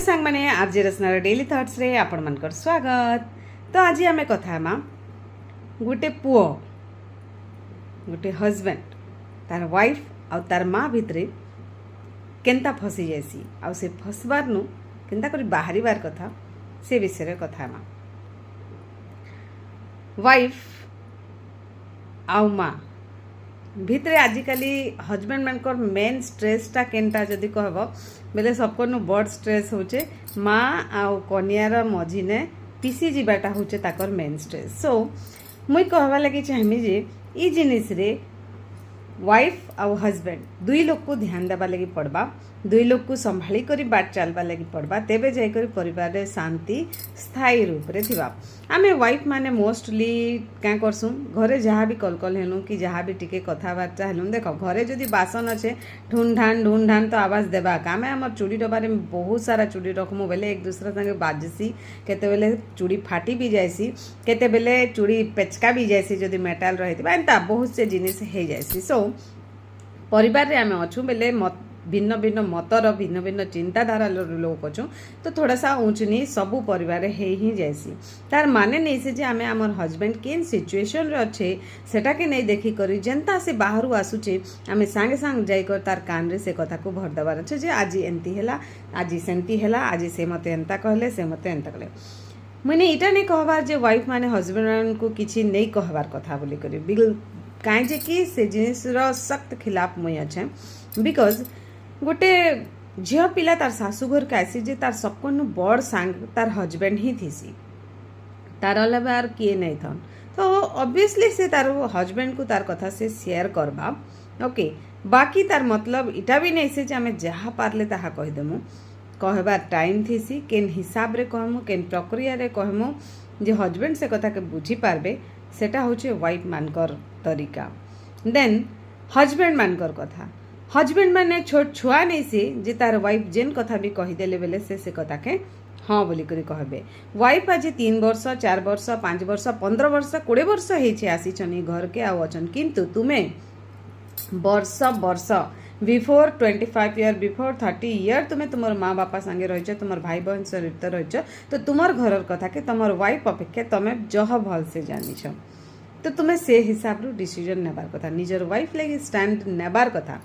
सांग मैंने RJ रचनार daily thoughts रे आपण मनकर स्वागत। तो आज आम कथा गोटे पुओ गोटे हजबैंड तार वाइफ आउ तार माँ भितर केनता फसी जासी आउ से फसबार नु केनता करी बाहरिबार कथा से विषय कथा वाइफ आउ माँ भितरे आजिकाली हजबैंड मानकर मेन स्ट्रेसटा केनटा जदि कहब बेले सबको बड़ स्ट्रेस होचे माँ आउ कनियार मझीने पिसी जीवाटा होचे ताकर मेन स्ट्रेस। सो मुई कहवा लगी चाहमी जे ई जिनिस रे वाइफ आउ हजबैंड दुई लोग को ध्यान देवा लगी पड़बा, दुई लोग को संभाली करी बाट चलवा लगी पड़बा, तेबे जाइकर परिवार रे शांति स्थायी रूप रे थिबा। आमे वाइफ माने मोस्टली क्या करसुँ घरे जहाँ भी कलकल हेलु कि जहाँ भी टिके कथबार्ता हेलु देख घरे जदि बासन अच्छे ढूंढ ढान तो आवाज देवा आमे आमर चूड़ी डबारे बहुत सारा चूड़ी रखमु बेले एक दूसरा संगे बाजसी केते बेले चूड़ी फाटी भी जाएसी केते बेले चूड़ी पेचका भी जाएसी जदि मेटाल रही एंता बहुत से जिनिस हो जाएसी। सो परिवार रे आमे अच्छु बेले भिन्न भिन्न मतर भिन्न भिन्न चिंताधारा लोक अच्छु तो थोड़ा सा ऊँच नी सबू परिवार ही जाएसी। तार माने नहीं से जे आमे आमर हजबैंड केन सिचुएशन रे अच्छे सेटा के नहीं देखी करी जेनता से बाहर आसुचे आमे सांगे सांग जाइकर तार कान रे से कथा को भर देवार अच्छे जे आज एंती हैला आज सेंती हैला आज से मते एंता कहले से मते एंता कहले मैंने इटा नहीं कहबार जे वाइफ माने हजबैंड को किछि नहीं कहबार कथा बोली करी बिल काहे जे कि से जिनिस रो सख्त खिलाफ मुई अच्छे बिकॉज गोटे झील पिला तार शाशुघर के आसी जे तार सबको बड़ सांग तार हजबैंड ही थीसी तार अलावा आर किए नहीं थन तो ऑब्वियसली से तार हजबैंड को तार कथा से शेयर करबा ओके। बाकी तार मतलब इटा भी नहीं से जे आमे जहाँ पारले ताहा कहीदेमु कहबार टाइम थीसी केन हिसाब रे कहमु केन प्रक्रिया रे कहमु जे हजबैंड से कथा के बुझी पारबे सेटा होचे वाइफ मानकर तरीका। देन हजबैंड मानकर कथा हजबैंड माने छोट छुआ नहीं से जे तार वाइफ जेन कथा भी कहीदेले बेले से कथा के हाँ बोली करी कहबे। वाइफ आज 3 वर्ष 4 वर्ष 5 वर्ष 15 वर्ष 20 वर्ष होइछे आसीछनी घर के आउ अछन किंतु तुमे वर्ष वर्ष बिफोर 25 ईयर बिफोर 30 ईयर तुम्हें तुमर माँ बापा संगे रहीच तुमर भाई बहन सहित रहीच तो तुमर घर कथा के तुमर वाइफ अपेक्षा तमे जह भल से जानिछ तो तुम्हें से हिसाब रू डिसीजन नेबार कथा निजर वाइफ लगी स्टैंड नेबार कथा।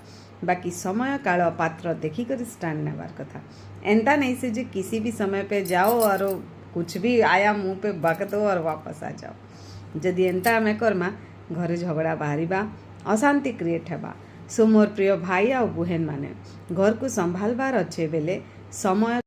बाकी समय काल पात्र देखिक स्टैंड नेबार कथा एंता नहीं से जो किसी भी समय पे जाओ और कुछ भी आया मुँह पे बक दो और वापस आ जाओ। जदि एंता आमे करमा घरे झगड़ा बाहरिबा अशांति क्रिएट हेबा। सो मोर प्रिय भाई आ बहन माने घर को संभालबार अच्छे बेले समय